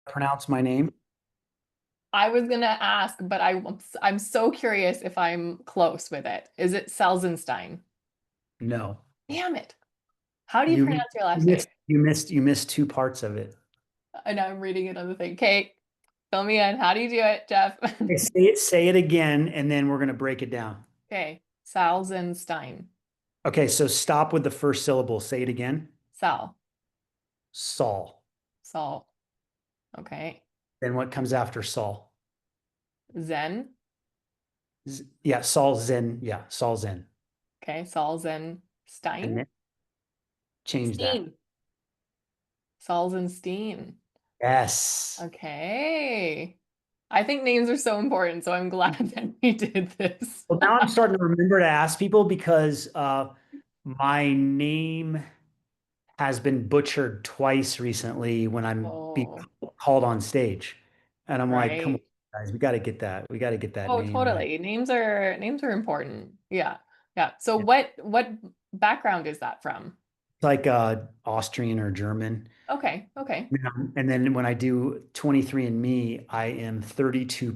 pronounce my name? I was gonna ask, but I'm so curious if I'm close with it. Is it Salzenstein? No. Damn it. How do you You pronounce your you last name? missed two parts of it. I know I'm reading it on the thing. Kate, fill me in. How do you do it, Jeff? Okay, say it again, and then we're gonna break it down. Okay, Salzenstein. Okay, so stop with the first syllable. Say it again. Sal. Saul. Sal. Okay. Then what comes after Saul? Zen. Yeah, Saul Zen. Yeah, Saul Zen. Okay, And Salzenstein. then change that. Steen. Salzenstein. Yes. Okay. I think names are so important, so I'm glad that we did this. Well, now I'm starting to remember to ask people because my name has been butchered twice recently when I'm being Oh, called on stage. And I'm like, come on, right. guys, we got to get that. We got to get that Oh, name right. totally. Names are important. Yeah. Yeah. So Yeah. what background is that from? It's like Austrian or German. Okay. Okay. And then when I do 23andMe, I am 32%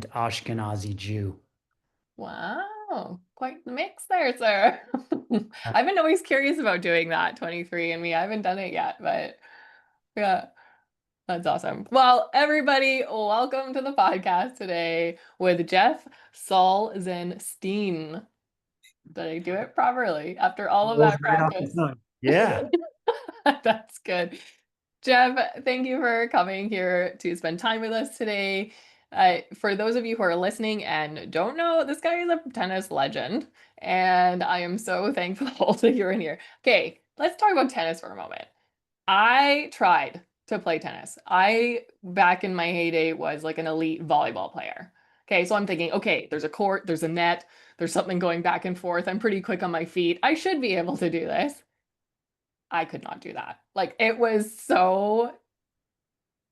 Ashkenazi Jew. Wow. Quite the mix there, sir. I've been always curious about doing that, 23 and me. I haven't done it yet, but yeah, that's awesome. Well, everybody, welcome to the podcast today with Jeff Salzenstein. Did I do it properly after all of Rolls that right off the practice? tongue. Yeah. That's good. Jeff, thank you for coming here to spend time with us today. For those of you who are listening and don't know, this guy is a tennis legend, and I am so thankful that you're in here. Okay, let's talk about tennis for a moment. I tried to play tennis. Back in my heyday, was like an elite volleyball player. Okay, so I'm thinking, okay, there's a court, there's a net, there's something going back and forth. I'm pretty quick on my feet. I should be able to do this. I could not do that. Like, it was so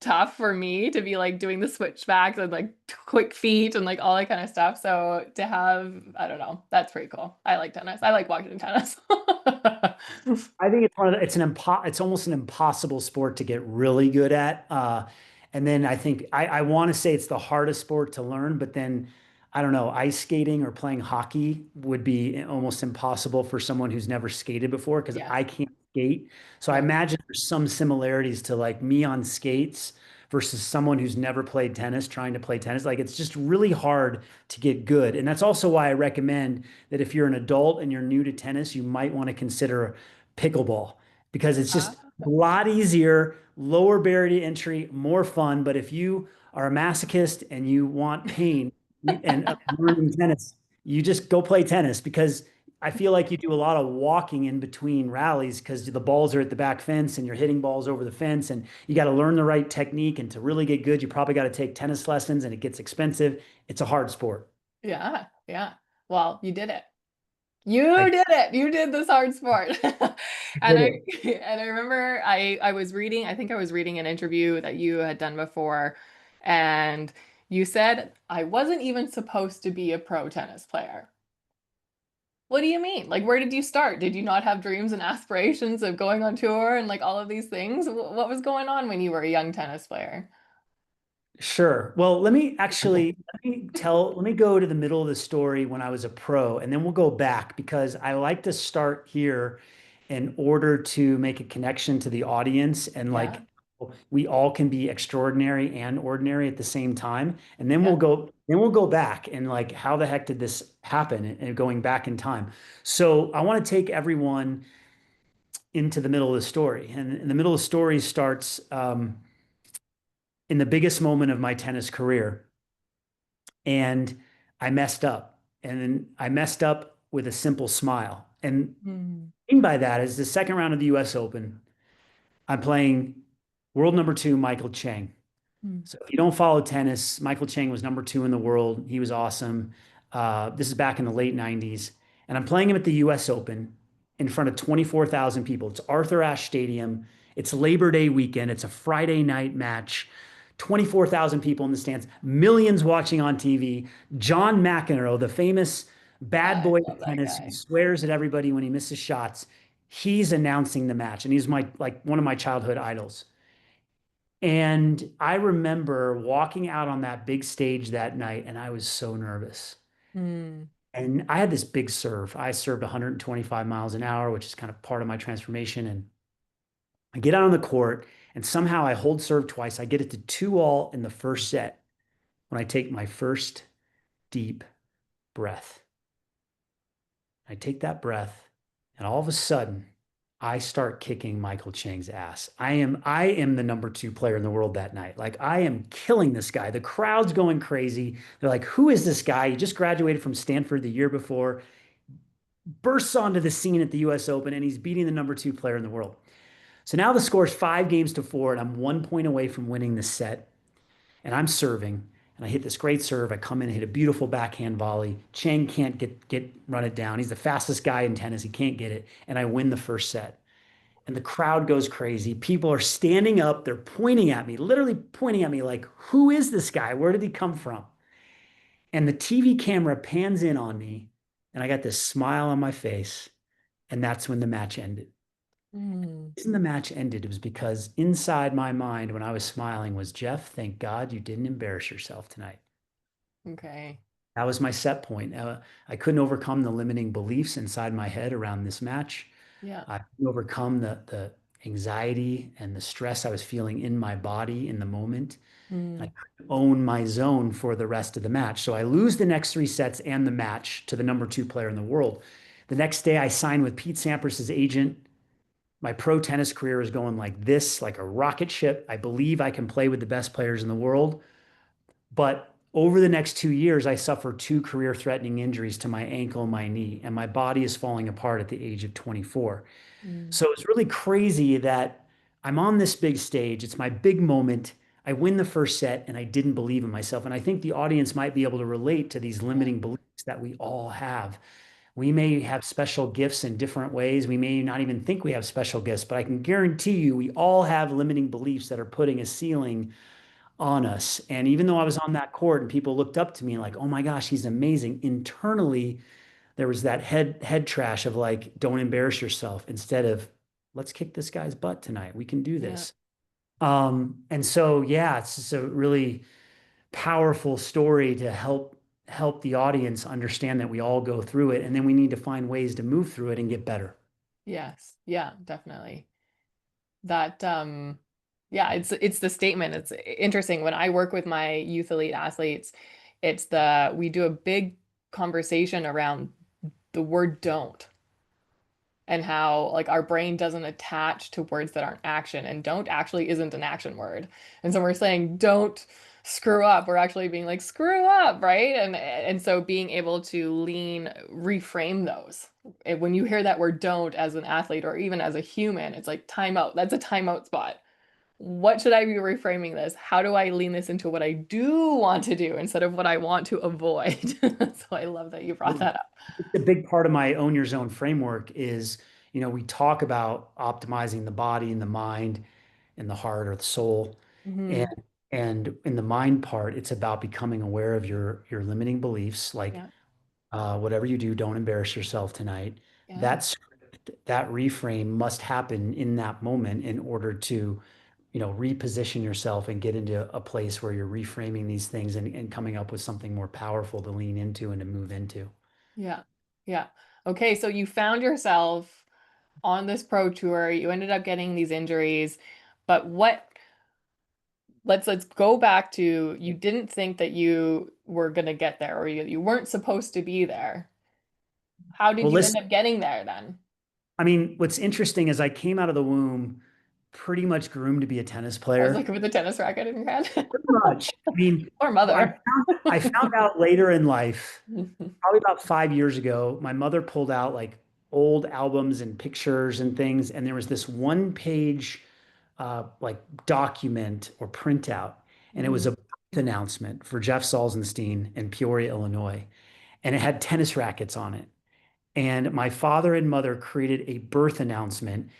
tough for me to be like doing the switchbacks and like quick feet and like all that kind of stuff. So to have, I don't know, that's pretty cool. I like tennis. I like watching tennis. I think it's one of the, it's almost an impossible sport to get really good at. And then I think I want to say it's the hardest sport to learn, but then I don't know, ice skating or playing hockey would be almost impossible for someone who's never skated before because Yes. I can't skate. So I Yeah. imagine there's some similarities to like me on skates versus someone who's never played tennis trying to play tennis. Like it's just really hard to get good. And that's also why I recommend that if you're an adult and you're new to tennis, you might want to consider pickleball because it's just Ah, a lot easier, lower barrier to entry, more fun. But if you are a masochist and you want pain and learning tennis, you just go play tennis because I feel like you do a lot of walking in between rallies because the balls are at the back fence and you're hitting balls over the fence and you got to learn the right technique. And to really get good, you probably got to take tennis lessons and it gets expensive. It's a hard sport. yeah. Yeah. Well, you did it. You I did it. You did this hard sport. And did I it. and I remember I was reading, I think I was reading an interview that you had done before, and you said I wasn't even supposed to be a pro tennis player. What do you mean? Like, where did you start? Did you not have dreams and aspirations of going on tour and like all of these things? What was going on when you were a young tennis player? Sure. Well, let me go to the middle of the story when I was a pro, and then we'll go back because I like to start here in order to make a connection to the audience and Yeah. like we all can be extraordinary and ordinary at the same time. And Yeah. then we'll go back and like how the heck did this happen and going back in time. So I want to take everyone into the middle of the story. And the middle of the story starts in the biggest moment of my tennis career and I messed up. And then I messed up with a simple smile. And Hmm. what I mean by that is the second round of the US Open, I'm playing world number two, Michael Chang. Hmm. So if you don't follow tennis, Michael Chang was number two in the world. He was awesome. This is back in the late 90s. And I'm playing him at the US Open in front of 24,000 people. It's Arthur Ashe Stadium. It's Labor Day weekend. It's a Friday night match. 24,000 people in the stands, millions watching on TV. John McEnroe, the famous bad I boy love of that tennis who guy. swears at everybody when he misses shots, he's announcing the match. And he's my like one of my childhood idols. And I remember walking out on that big stage that night, and I was so nervous. Mm, And I had this big serve. I served 125 miles an hour, which is kind of part of my transformation. And I get out on the court, and somehow I hold serve twice. I get it to 2-all in the first set when I take my first deep breath. I take that breath, and all of a sudden, I start kicking Michael Chang's ass. I am the number 2 player in the world that night. Like I am killing this guy. The crowd's going crazy. They're like, "Who is this guy? He just graduated from Stanford the year before, bursts onto the scene at the US Open, and he's beating the number 2 player in the world." So now the score's 5 games to 4, and I'm 1 point away from winning the set. And I'm serving, and I hit this great serve. I come in and hit a beautiful backhand volley. Chang can't get run it down. He's the fastest guy in tennis. He can't get it, and I win the first set. And the crowd goes crazy. People are standing up. They're pointing at me, literally pointing at me like, "Who is this guy? Where did he come from?" And the TV camera pans in on me, and I got this smile on my face, and that's when the match ended. mm, The reason the match ended was because inside my mind, when I was smiling, was, "Jeff, thank God you didn't embarrass yourself tonight." okay. That was my set point. I couldn't overcome the limiting beliefs inside my head around this match. Yeah. I couldn't overcome the anxiety and the stress I was feeling in my body in the moment. And I Mm, couldn't own my zone for the rest of the match. So I lose the next 3 sets and the match to the number 2 player in the world. The next day, I signed with Pete Sampras's agent. My pro tennis career is going like this, like a rocket ship. I believe I can play with the best players in the world. But over the next 2 years, I suffered 2 career-threatening injuries to my ankle and my knee, and my body is falling apart at the age of 24. mm, So it's really crazy that I'm on this big stage. It's my big moment. I win the first set, and I didn't believe in myself. And I think the audience might be able to relate to these yeah. limiting beliefs that we all have. We may have special gifts in different ways. We may not even think we have special gifts, but I can guarantee you we all have limiting beliefs that are putting a ceiling on us. And even though I was on that court and people looked up to me like, "Oh my gosh, he's amazing," internally there was that head trash of like, "Don't embarrass yourself," instead of, "Let's kick this guy's butt tonight. We can do Yeah. this." And so yeah, it's just a really powerful story to help the audience understand that we all go through it, and then we need to find ways to move through it and get better. Yes. Yeah, definitely. That yeah, it's the statement. It's interesting when I work with my youth elite athletes, it's the we do a big conversation around the word don't and how like our brain doesn't attach to words that aren't action and don't actually isn't an action word. And so we're saying don't screw up. We're actually being like screw up, right? And so being able to reframe those. And when you hear that word don't as an athlete or even as a human, it's like timeout. That's a timeout spot. What should I be reframing this? How do I lean this into what I do want to do instead of what I want to avoid? So I love that you brought that up. A big part of my own your zone framework is, we talk about optimizing the body and the mind and the heart or the soul. And Hmm. in the mind part, it's about becoming aware of your limiting beliefs, like Yeah. whatever you do, don't embarrass yourself tonight. Yeah. That script, that reframe must happen in that moment in order to, reposition yourself and get into a place where you're reframing these things and coming up with something more powerful to lean into and to move into. Yeah. Yeah. Okay, so you found yourself on this pro tour, you ended up getting these injuries, but let's go back to you didn't think that you were going to get there or you weren't supposed to be there. How did Well, you end listen, up getting there then? I mean, what's interesting is I came out of the womb pretty much groomed to be a tennis I was like player. with a tennis racket in your hand. Pretty much. I mean, Or I mother. found, I found out later in life, probably about 5 years ago, my mother pulled out like old albums and pictures and things, and there was this one-page like document or printout, and it was Mhm. a birth announcement for Jeff Salzenstein in Peoria, Illinois, and it had tennis rackets on it. And my father and mother created a birth announcement,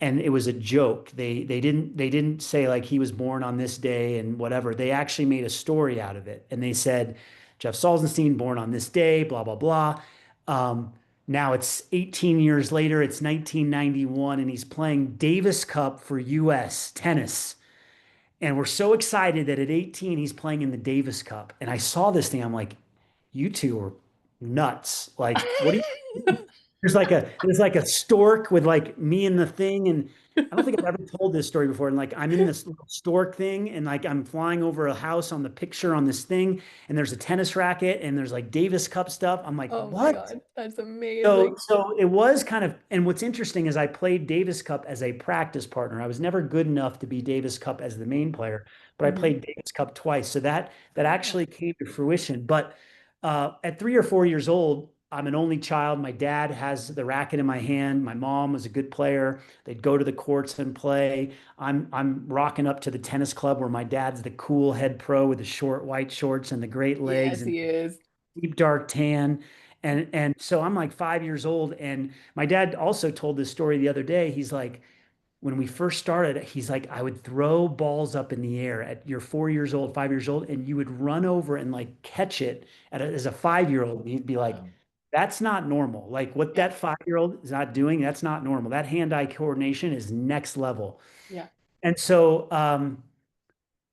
and it was a joke. They didn't say like he was born on this day and whatever. They actually made a story out of it, and they said Jeff Salzenstein born on this day, blah blah blah. Um, Now it's 18 years later. It's 1991, and he's playing Davis Cup for U.S. tennis. And we're so excited that at 18, he's playing in the Davis Cup. And I saw this thing. I'm like, you two are nuts. Like, what do you, there's like a stork with like me in the thing. And I don't think I've ever told this story before. And like, I'm in this little stork thing and like, I'm flying over a house on the picture on this thing. And there's a tennis racket and there's like Davis Cup stuff. I'm like, Oh my what? God, that's So, amazing. so it was kind of, and what's interesting is I played Davis Cup as a practice partner. I was never good enough to be Davis Cup as the main player, but I Hmm. played Davis Cup twice. So that Oh, actually came to fruition. But at 3 or 4 years old, I'm an only child. My dad has the racket in my hand. My mom was a good player. They'd go to the courts and play. I'm rocking up to the tennis club where my dad's the cool head pro with the short white shorts and the great legs yes, and he is. deep dark tan. And so I'm like 5 years old. And my dad also told this story the other day. He's like, when we first started, he's like, I would throw balls up in the air at you're 4 years old, 5 years old, and you would run over and like catch it as a 5 year old. And he'd be like, Wow. that's not normal. Like what Yeah, that 5 year old is not doing, that's not normal. That hand-eye coordination is next level. yeah, And so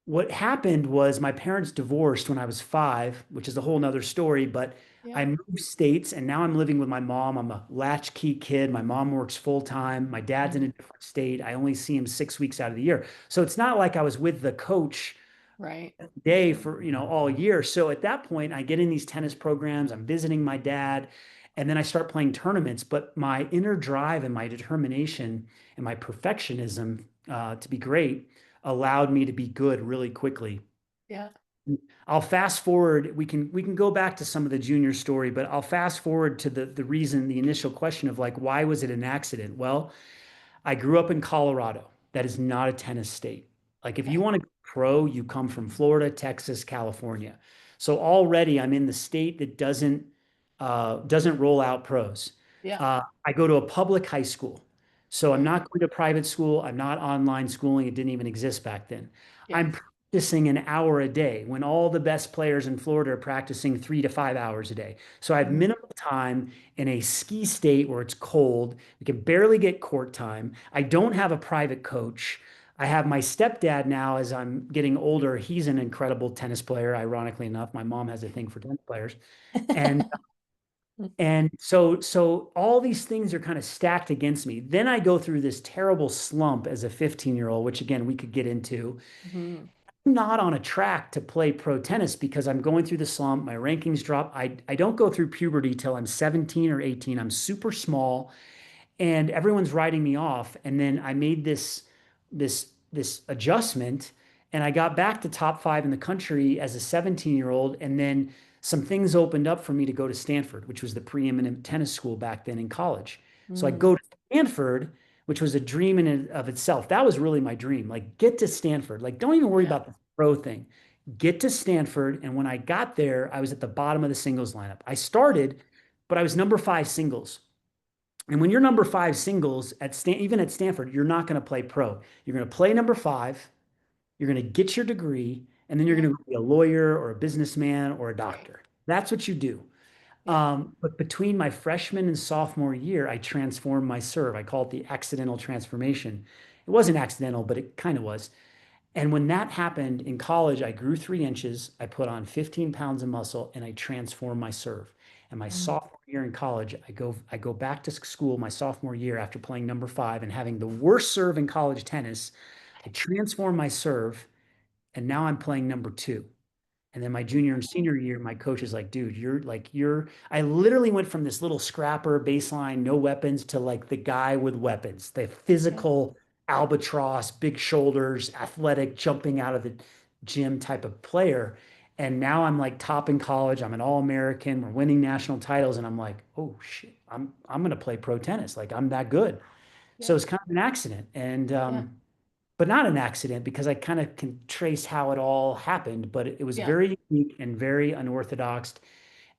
what happened was my parents divorced when I was 5, which is a whole nother story, but yeah. I moved states and now I'm living with my mom. I'm a latchkey kid. My mom works full time. My dad's in a Mhm. different state. I only see him 6 weeks out of the year. So it's not like I was with the coach Right. day for, all year. So at that point, I get in these tennis programs, I'm visiting my dad, and then I start playing tournaments. But my inner drive and my determination and my perfectionism to be great allowed me to be good really quickly. Yeah. I'll fast forward. We can go back to some of the junior story, but I'll fast forward to the reason, the initial question of like, why was it an accident? Well, I grew up in Colorado. That is not a tennis state. Like if you Okay. want to go pro, you come from Florida, Texas, California. So already I'm in the state that doesn't roll out pros. Yeah. I go to a public high school. So I'm Mm. not going to private school. I'm not online schooling. It didn't even exist back then. I'm Yes. practicing an hour a day when all the best players in Florida are practicing 3 to 5 hours a day. So I have Mhm. minimal time in a ski state where it's cold. We can barely get court time. I don't have a private coach. I have my stepdad now as I'm getting older. He's an incredible tennis player, ironically enough. My mom has a thing for tennis players. And and so all these things are kind of stacked against me. Then I go through this terrible slump as a 15-year-old, which again we could get into. Mhm. I'm not on a track to play pro tennis because I'm going through the slump. My rankings drop. I don't go through puberty till I'm 17 or 18. I'm super small and everyone's writing me off. And then I made this adjustment, and I got back to top 5 in the country as a 17-year-old. And then some things opened up for me to go to Stanford, which was the preeminent tennis school back then in college. So I Mm. go to Stanford, which was a dream in and of itself. That was really my dream. Like get to Stanford. Like don't even worry Yeah. about the pro thing. Get to Stanford. And when I got there, I was at the bottom of the singles lineup. I started, but I was number 5 singles. And when you're number 5 singles even at Stanford, you're not going to play pro. You're going to play number 5, you're going to get your degree, and then you're Yeah. going to be a lawyer or a businessman or a Right. doctor. That's what you do. Yeah. But between my freshman and sophomore year, I transformed my serve. I call it the accidental transformation. It wasn't accidental, but it kind of was. And when that happened in college, I grew 3 inches, I put on 15 pounds of muscle, and I transformed my serve. And my Mm. sophomore year in college, I go back to school my sophomore year after playing number 5 and having the worst serve in college tennis. I transformed my serve, and now I'm playing number 2. And then my junior and senior year, my coach is like, dude, I literally went from this little scrapper baseline, no weapons to like the guy with weapons, the Yeah. physical albatross, big shoulders, athletic, jumping out of the gym type of player. And now I'm like top in college. I'm an all-American. We're winning national titles. And I'm like, oh shit, I'm gonna play pro tennis. Like I'm that good. So Yeah. it's kind of an accident. And Yeah. but not an accident because I kind of can trace how it all happened, but it was Yeah. very unique and very unorthodox,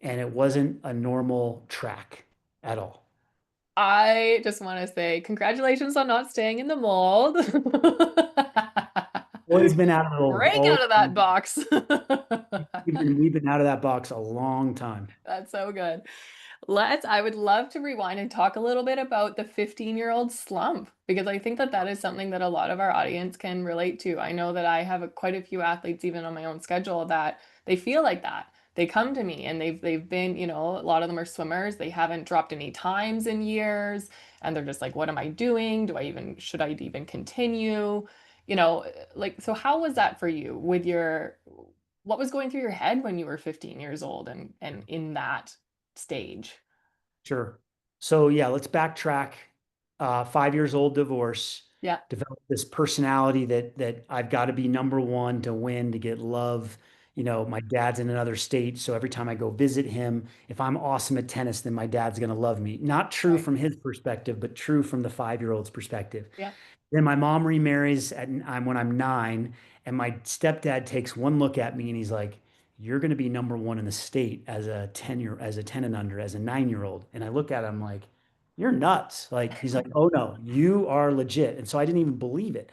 and it wasn't a normal track at all. I just want to say congratulations on not staying in the mold. Always been out of the old, Break always out of that box. we've been out of that box a long time. That's so good. I would love to rewind and talk a little bit about the 15-year-old slump because I think that that is something that a lot of our audience can relate to. I know that I have quite a few athletes, even on my own schedule, that they feel like that. They come to me and they've been, a lot of them are swimmers. They haven't dropped any times in years, and they're just like, what am I doing? Should I even continue? So how was that for you with what was going through your head when you were 15 years old and in that stage? Sure. So yeah, let's backtrack. 5 years old, divorce, Yeah. developed this personality that I've got to be number one to win, to get love. My dad's in another state, so every time I go visit him, if I'm awesome at tennis, then my dad's going to love me. Not true Right. from his perspective, but true from the 5-year-old's perspective. Yeah. Then my mom remarries when I'm 9, and my stepdad takes one look at me and he's like, "You're going to be number one in the state as a 10 and under, as a 9-year-old." And I look at him like, "You're nuts!" Like he's like, "Oh no, you are legit." And so I didn't even believe it.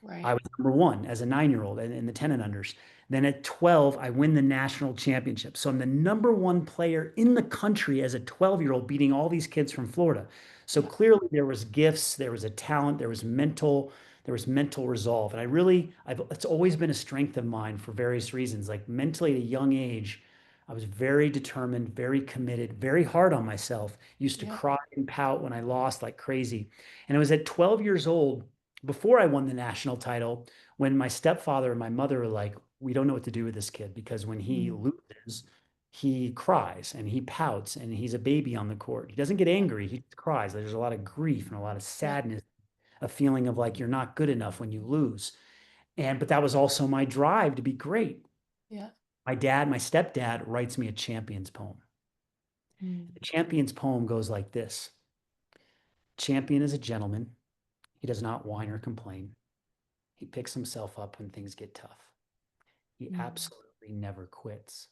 I Right. was number one as a 9-year-old in the 10 and unders. Then at 12, I win the national championship. So I'm the number one player in the country as a 12-year-old, beating all these kids from Florida. So Yeah. clearly there was gifts, there was a talent, there was mental resolve. And it's always been a strength of mine for various reasons. Like mentally at a young age, I was very determined, very committed, very hard on myself. Used to Yeah. cry and pout when I lost like crazy. And it was at 12 years old, before I won the national title, when my stepfather and my mother were like, "We don't know what to do with this kid because when he Mm. loses, he cries and he pouts and he's a baby on the court. He doesn't get Yeah. angry, he just cries. There's a lot of grief and a lot of Yeah. sadness, a feeling of like you're not good enough when you lose." But that was also my drive to be great. Yeah. My stepdad writes me a champion's poem. Mm. The champion's poem goes like this: Champion is a gentleman. He does not whine or complain. He picks himself up when things get tough. He Mm. absolutely never quits.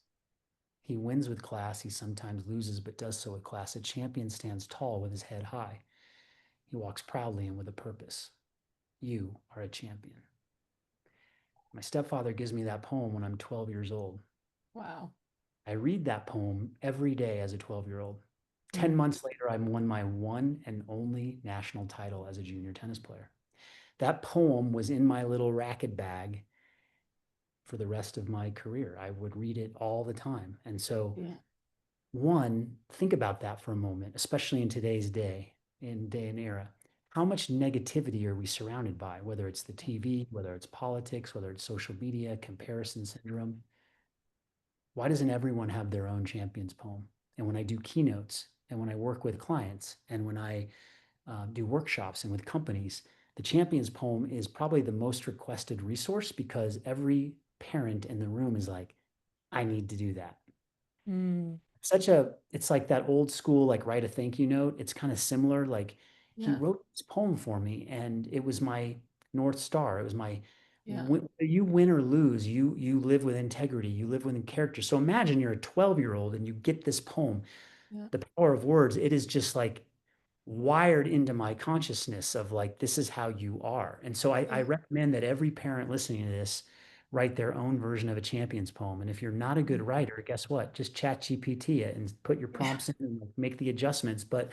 He wins with class. He sometimes loses, but does so with class. A champion stands tall with his head high. He walks proudly and with a purpose. You are a champion. My stepfather gives me that poem when I'm 12 years old. Wow. I read that poem every day as a 12-year-old. 10 Mm. months later, I won my one and only national title as a junior tennis player. That poem was in my little racket bag for the rest of my career. I would read it all the time. And so, Yeah. one, think about that for a moment, especially in today's day and era. How much negativity are we surrounded by, whether it's the TV, whether it's politics, whether it's social media, comparison syndrome? Why doesn't everyone have their own champion's poem? And when I do keynotes and when I work with clients and when I do workshops and with companies, the champion's poem is probably the most requested resource because every parent in the room is like, I need to do that. Mm. It's like that old school, like write a thank you note. It's kind of similar. Like he Yeah. wrote this poem for me and it was my North Star. It was my, Yeah. whether you win or lose, you live with integrity, you live within character. So imagine you're a 12-year-old and you get this poem, Yeah. the power of words. It is just like wired into my consciousness of like, this is how you are. And so I Yeah. recommend that every parent listening to this write their own version of a champion's poem. And if you're not a good Mm. writer, guess what? Just chat GPT it and put your Yeah. prompts in and like, make the adjustments. But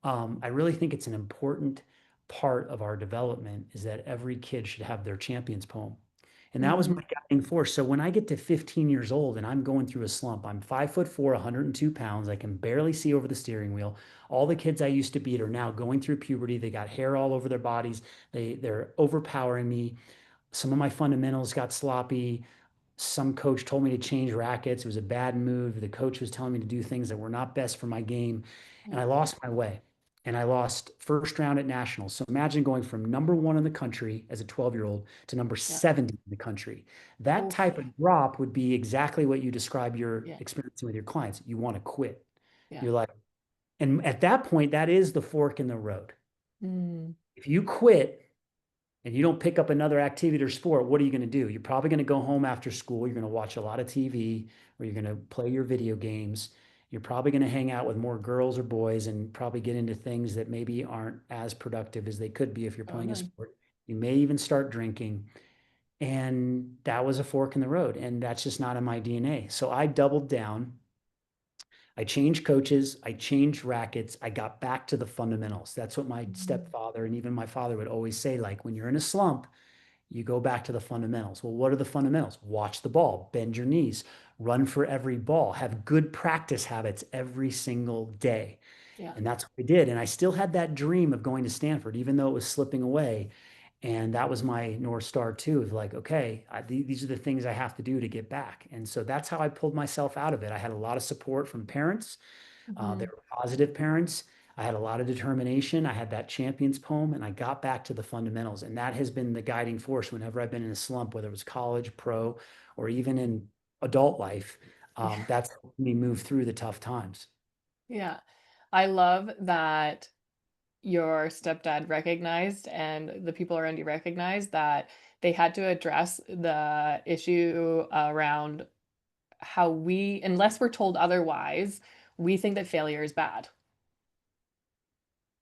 I really think it's an important part of our development is that every kid should have their champion's poem. And that was Mm. my guiding force. So when I get to 15 years old and I'm going through a slump, I'm 5'4", 102 pounds. I can barely see over the steering wheel. All the kids I used to beat are now going through puberty. They got hair all over their bodies. They're overpowering me. Some of my fundamentals got sloppy. Some coach told me to change rackets. It was a bad move. The coach was telling me to do things that were not best for my game. And Yeah. I lost my way. And I lost first round at nationals. So imagine going from number one in the country as a 12-year-old to number Yeah. 70 in the country. That Oof. type of drop would be exactly what you describe you're Yeah. experiencing with your clients. You want to quit. Yeah. You're like, and at that point, that is the fork in the road. Mm. If you quit, and you don't pick up another activity or sport, what are you going to do? You're probably going to go home after school. You're going to watch a lot of TV or you're going to play your video games. You're probably going to hang out with more girls or boys and probably get into things that maybe aren't as productive as they could be if you're playing a Totally. sport. You may even start drinking. And that was a fork in the road. And that's just not in my DNA. So I doubled down. I changed coaches, I changed rackets, I got back to the fundamentals. That's what my Mhm. stepfather and even my father would always say, like, when you're in a slump, you go back to the fundamentals. Well, what are the fundamentals? Watch the ball, bend your knees, run for every ball, have good practice habits every single day. Yeah. And that's what I did. And I still had that dream of going to Stanford, even though it was slipping away. And that was my North Star too, of like, okay, these are the things I have to do to get back. And so that's how I pulled myself out of it. I had a lot of support from parents. They Mhm. were positive parents. I had a lot of determination. I had that champion's poem, and I got back to the fundamentals. And that has been the guiding force whenever I've been in a slump, whether it was college, pro, or even in adult life. Yeah. That's helped me move through the tough times. Yeah. I love that your stepdad recognized and the people around you recognized that they had to address the issue around how we, unless we're told otherwise, we think that failure is bad.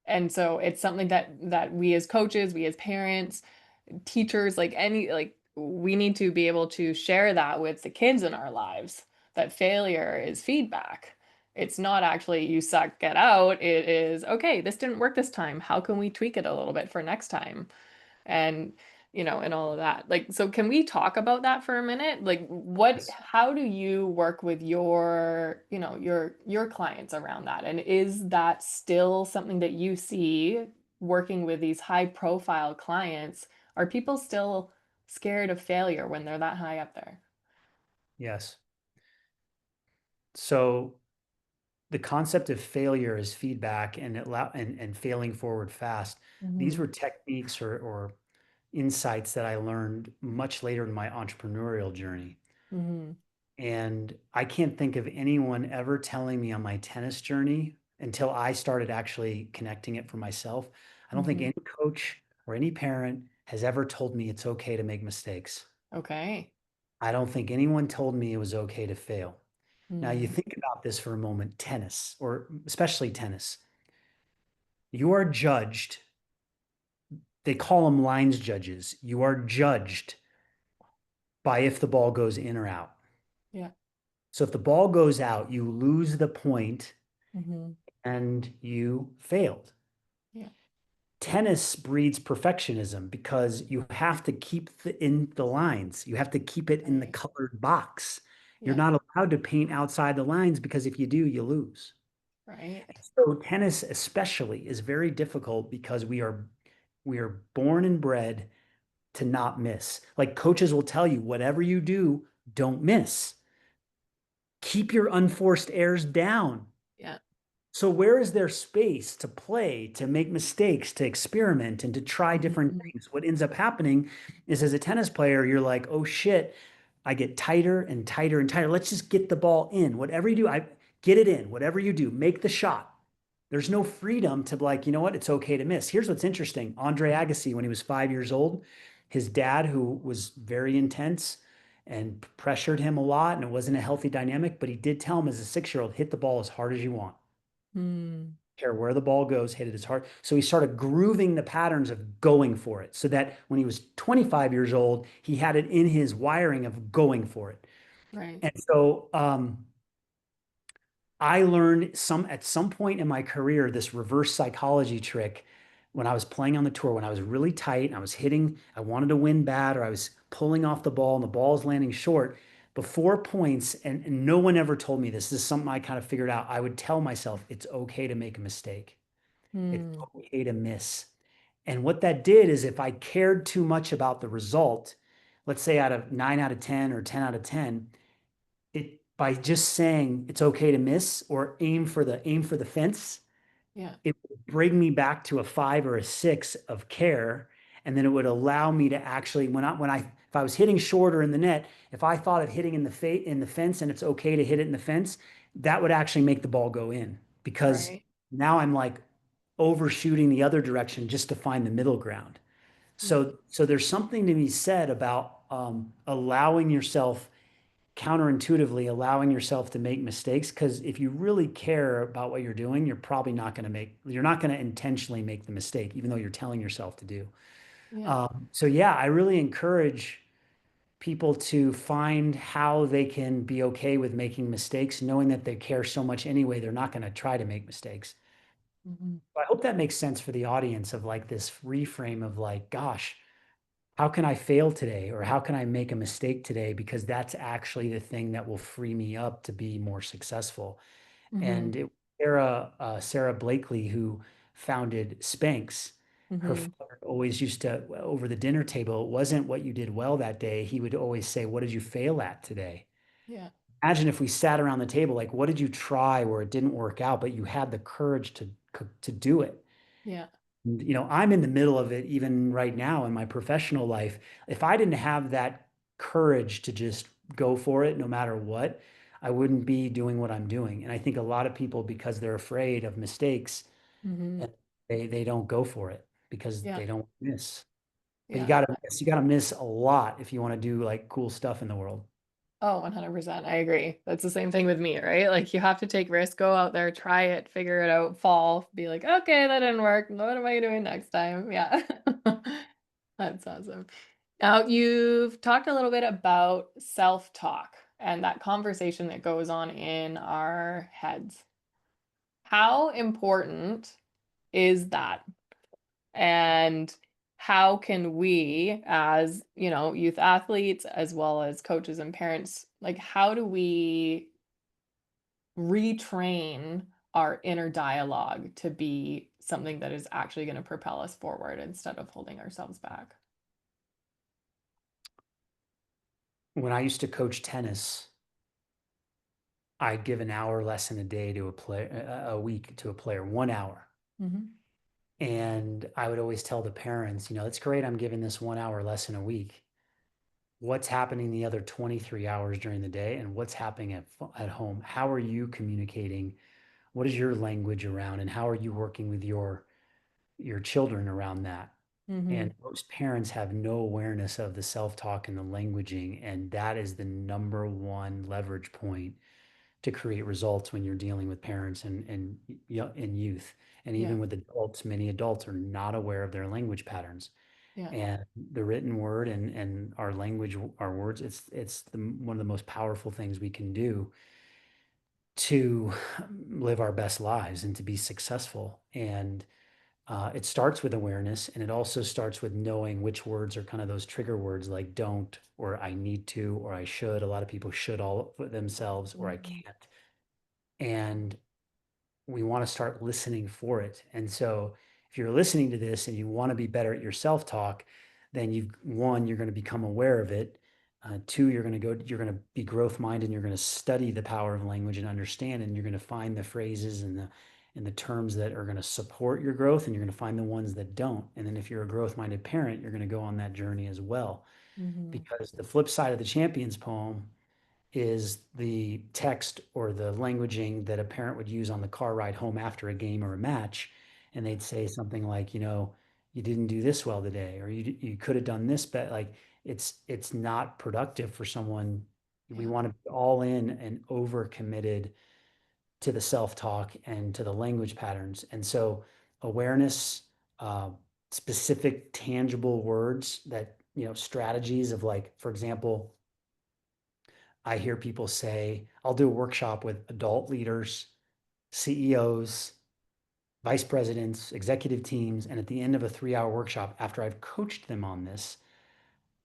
And so it's something that we as coaches, we as parents, teachers, like any like we need to be able to share that with the kids in our lives that failure is feedback. It's not actually you suck, get out. It is okay, this didn't work this time. How can we tweak it a little bit for next time? And and all of that. Like, so can we talk about that for a minute? Like, Yes. how do you work with your clients around that? And is that still something that you see working with these high profile clients? Are people still scared of failure when they're that high up there? Yes. So the concept of failure as feedback and failing forward fast, these Hmm. were techniques or insights that I learned much later in my entrepreneurial journey. Hmm. And I can't think of anyone ever telling me on my tennis journey until I started actually connecting it for myself. I don't think Hmm. any coach or any parent has ever told me it's okay to make mistakes. Okay. I don't think anyone told me it was okay to fail. Now, you Mm. think about this for a moment, tennis, or especially tennis. You are judged. They call them lines judges. You are judged by if the ball goes in or out. Yeah. So if the ball goes out, you lose the point Hmm. and you failed. Yeah. Tennis breeds perfectionism because you have to keep in the lines. You have to keep it in the Right. colored box. You're Yeah. not allowed to paint outside the lines because if you do, you lose. Right. So tennis especially is very difficult because we are born and bred to not miss. Like coaches will tell you, whatever you do, don't miss. Keep your unforced errors down. Yeah. So where is there space to play, to make mistakes, to experiment, and to try different Mhm. things? What ends up happening is as a tennis player, you're like, oh shit, I get tighter and tighter and tighter. Let's just get the ball in. Whatever you do, I get it in. Whatever you do, make the shot. There's no freedom to be like, you know what? It's okay to miss. Here's what's interesting. Andre Agassi, when he was 5 years old, his dad, who was very intense and pressured him a lot, and it wasn't a healthy dynamic, but he did tell him as a 6-year-old, hit the ball as hard as you want, Mm. care where the ball goes, hit it as hard. So he started grooving the patterns of going for it so that when he was 25 years old, he had it in his wiring of going for it. Right. And so I learned at some point in my career this reverse psychology trick when I was playing on the tour, when I was really tight and I was hitting, I wanted to win bad, or I was pulling off the ball and the ball was landing short. Before points, and no one ever told me this. This is something I kind of figured out. I would tell myself it's okay to make a mistake. It's Mm. okay to miss. And what that did is if I cared too much about the result, let's say out of 9 out of 10 or 10 out of 10, it by just saying it's okay to miss or aim for the fence, Yeah. it would bring me back to a 5 or a 6 of care. And then it would allow me to actually, if I was hitting shorter in the net, if I thought of hitting in the fence and it's okay to hit it in the fence, that would actually make the ball go in because Right. now I'm like overshooting the other direction just to find the middle ground. Yeah. So there's something to be said about allowing yourself counterintuitively allowing yourself to make mistakes because if you really care about what you're doing, you're not going to intentionally make the mistake, even though you're telling yourself to do. Yeah. So yeah, I really encourage. people to find how they can be okay with making mistakes, knowing that they care so much anyway, they're not going to try to make mistakes. Hmm. I hope that makes sense for the audience of like this reframe of like, gosh, how can I fail today? Or how can I make a mistake today? Because that's actually the thing that will free me up to be more successful. Hmm. And Sarah Blakely, who founded Spanx, her Hmm. father always used to, over the dinner table, it wasn't what you did well that day. He would always say, what did you fail at today? Yeah. Imagine if we sat around the table, like, what did you try where it didn't work out, but you had the courage to do it? Yeah. I'm in the middle of it even right now in my professional life. If I didn't have that courage to just go for it no matter what, I wouldn't be doing what I'm doing. And I think a lot of people, because they're afraid of mistakes, Hmm. they don't go for it because Yeah. they don't miss. But Yeah. you gotta miss a lot if you want to do like cool stuff in the world. Oh, 100%. I agree. That's the same thing with me, right? Like you have to take risks, go out there, try it, figure it out, fall, be like, okay, that didn't work. What am I doing next time? Yeah. That's awesome. Now, you've talked a little bit about self-talk and that conversation that goes on in our heads. How important is that? And how can we, as, youth athletes, as well as coaches and parents, like, how do we retrain our inner dialogue to be something that is actually going to propel us forward instead of holding ourselves back? When I used to coach tennis, I'd give an hour lesson a day to a player, a week to a player, 1 hour. Hmm. And I would always tell the parents, it's great. I'm giving this 1 hour lesson a week. What's happening the other 23 hours during the day and what's happening at home? How are you communicating? What is your language around and how are you working with your children around that? And Hmm. most parents have no awareness of the self-talk and the languaging, and that is the number one leverage point to create results when you're dealing with parents and youth. And Yeah. even with adults, many adults are not aware of their language patterns. Yeah. And the written word and our language, our words, one of the most powerful things we can do to live our best lives and to be successful. And it starts with awareness, and it also starts with knowing which words are kind of those trigger words like don't, or I need to, or I should. A lot of people should all for themselves, or I Hmm. can't. And we want to start listening for it. And so if you're listening to this and you want to be better at your self-talk, then you're going to become aware of it. Two, you're going to be growth minded and you're going to study the power of language and understand, and you're going to find the phrases and the terms that are going to support your growth, and you're going to find the ones that don't. And then if you're a growth minded parent, you're going to go on that journey as well. Hmm. Because the flip side of the champions poem is the text or the languaging that a parent would use on the car ride home after a game or a match. And they'd say something like, you didn't do this well today, or you could have done this better. Like it's not productive for someone. We Yeah. want to be all in and over committed to the self-talk and to the language patterns. And so awareness, uh, specific tangible words that, strategies of like, for example, I hear people say, I'll do a workshop with adult leaders, CEOs, vice presidents, executive teams. And at the end of a 3 hour workshop, after I've coached them on this,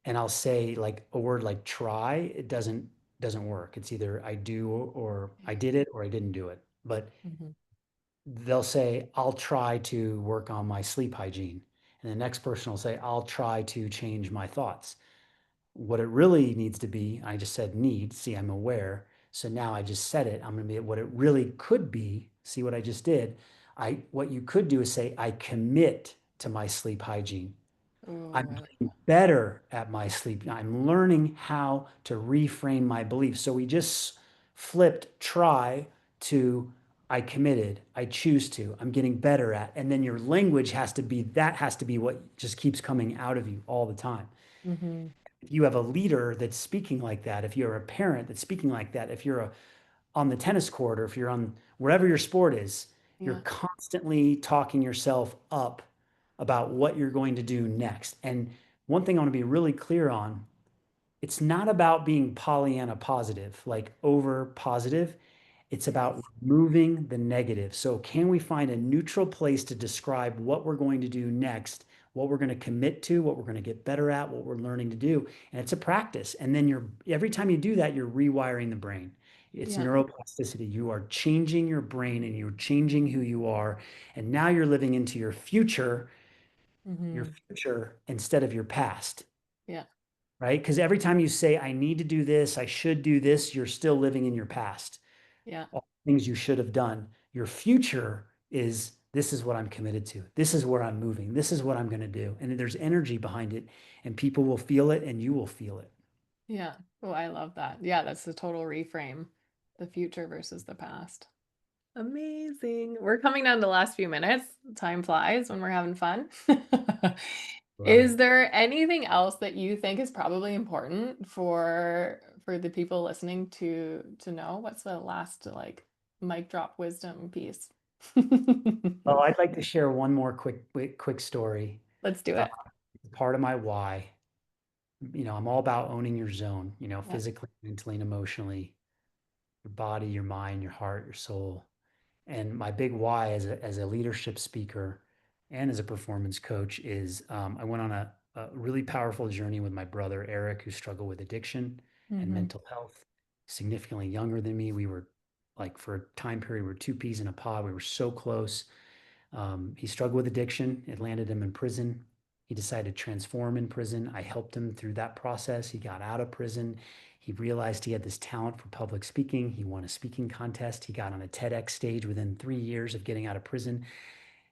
and I'll say like a word like try, it doesn't work. It's either I do or I Yeah. did it or I didn't do it. But Hmm. they'll say, I'll try to work on my sleep hygiene. And the next person will say, I'll try to change my thoughts. What it really needs to be, I just said need, see, I'm aware. So now I just said it. I'm going to be what it really could be. See what I just did? What you could do is say, I commit to my sleep hygiene. I'm Oh, I like getting better at my sleep. I'm learning how to reframe my beliefs. So we just flipped try to I committed, I choose to, I'm getting better at. And then your language has to be what just keeps coming out of you all the time. that. Hmm. If you have a leader that's speaking like that, if you're a parent that's speaking like that, if you're on the tennis court or if you're on wherever your sport is, you're Yeah. constantly talking yourself up about what you're going to do next. And one thing I want to be really clear on it's not about being Pollyanna positive, like over positive. It's about Yes. removing the negative. So, can we find a neutral place to describe what we're going to do next, what we're going to commit to, what we're going to get better at, what we're learning to do? And it's a practice. And then every time you do that, you're rewiring the brain. It's Yeah. neuroplasticity. You are changing your brain and you're changing who you are. And now you're living into your Hmm. future instead of your past, Yeah. right? Because every time you say, I need to do this, I should do this, you're still living in your past, Yeah. all the things you should have done. Your future is this is what I'm committed to. This is where I'm moving. This is what I'm going to do. And there's energy behind it, and people will feel it, and you will feel it. Yeah. Oh, I love that. Yeah, that's the total reframe, the future versus the past. Amazing. We're coming down to the last few minutes. Time flies when we're having fun. Love Is it. there anything else that you think is probably important for the people listening to know? What's the last like mic drop wisdom piece? Oh, I'd like to share one more quick story. Let's do Uh, it. Part of my why. I'm all about owning your zone, Yeah. physically, mentally, and emotionally, your body, your mind, your heart, your soul. And my big why as a leadership speaker and as a performance coach is I went on a really powerful journey with my brother Eric, who struggled with addiction and Hmm. mental health, significantly younger than me. We were like, for a time period, we were two peas in a pod. We were so close. He struggled with addiction. It landed him in prison. He decided to transform in prison. I helped him through that process. He got out of prison. He realized he had this talent for public speaking. He won a speaking contest. He got on a TEDx stage within 3 years of getting out of prison.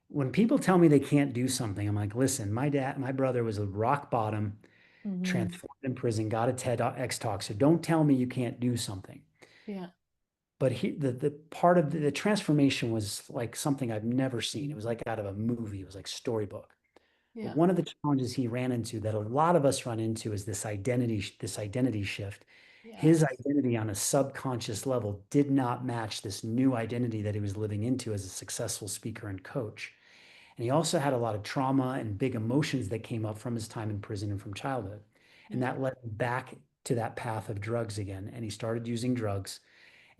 When people tell me they can't do something, I'm like, listen, my brother was a rock bottom, Hmm. transformed in prison, got a TEDx talk. So don't tell me you can't do something. Yeah. But the part of the transformation was like something I've never seen. It was like out of a movie. It was like storybook. But Yeah. one of the challenges he ran into that a lot of us run into is this identity shift. His Yes. identity on a subconscious level did not match this new identity that he was living into as a successful speaker and coach. And he also had a lot of trauma and big emotions that came up from his time in prison and from childhood. And Yeah. that led him back to that path of drugs again. And he started using drugs.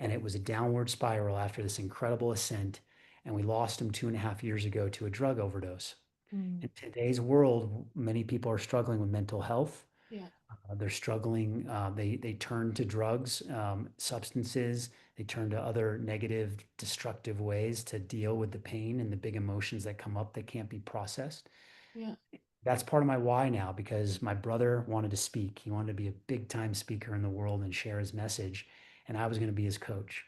And it was a downward spiral after this incredible ascent. And we lost him 2.5 years ago to a drug overdose. Mm. In today's world, many people are struggling with mental health. Yeah. They're struggling. They turn to drugs, substances. They turn to other negative, destructive ways to deal with the pain and the big emotions that come up that can't be processed. Yeah. That's part of my why now, because my brother wanted to speak. He wanted to be a big time speaker in the world and share his message, and I was going to be his coach.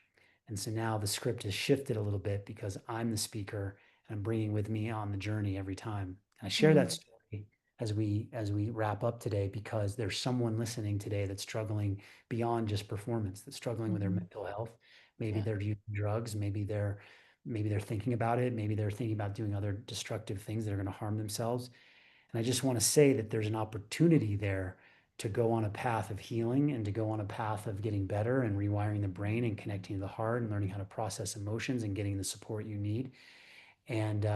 And so now the script has shifted a little bit because I'm the speaker and I'm bringing with me on the journey every time. And I share that Mm. story as we wrap up today because there's someone listening today that's struggling beyond just performance, that's struggling with their Hmm. mental health. Maybe Yeah. they're using drugs, maybe they're thinking about it, maybe they're thinking about doing other destructive things that are going to harm themselves. And I just want to say that there's an opportunity there to go on a path of healing and to go on a path of getting better and rewiring the brain and connecting to the heart and learning how to process emotions and getting the support you need. And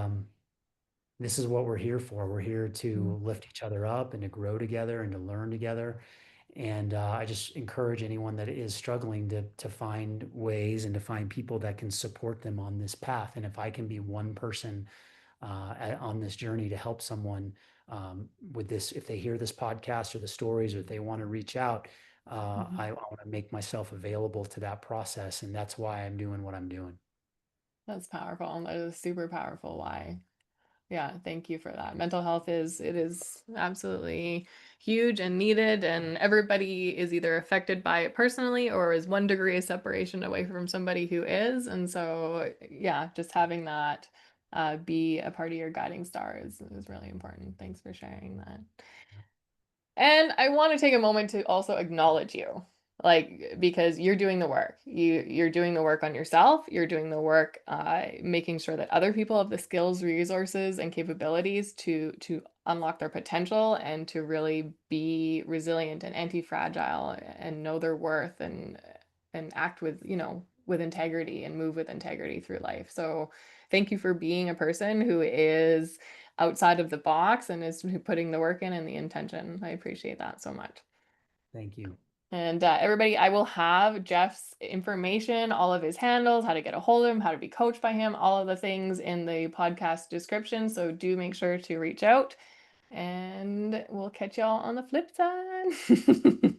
this is what we're here for. We're here Mm. to lift each other up and to grow together and to learn together. And I just encourage anyone that is struggling to find ways and to find people that can support them on this path. And if I can be one person on this journey to help someone with this, if they hear this podcast or the stories, or if they want to reach out, Hmm. I want to make myself available to that process. And that's why I'm doing what I'm doing. That's powerful. That is super powerful. Why? Yeah, thank you for that. Mental health is absolutely huge and needed, and everybody is either affected by it personally or is one degree of separation away from somebody who is. And so, yeah, just having that be a part of your guiding star is really important. Thanks for sharing that. And I want to take a moment to also acknowledge you. Like, because you're doing the work. You're doing the work on yourself. You're doing the work making sure that other people have the skills, resources, and capabilities to unlock their potential and to really be resilient and anti-fragile and know their worth and act with, with integrity and move with integrity through life. So thank you for being a person who is outside of the box and is putting the work in and the intention. I appreciate that so much. Thank you. And everybody, I will have Jeff's information, all of his handles, how to get a hold of him, how to be coached by him, all of the things in the podcast description. So do make sure to reach out, and we'll catch y'all on the flip side.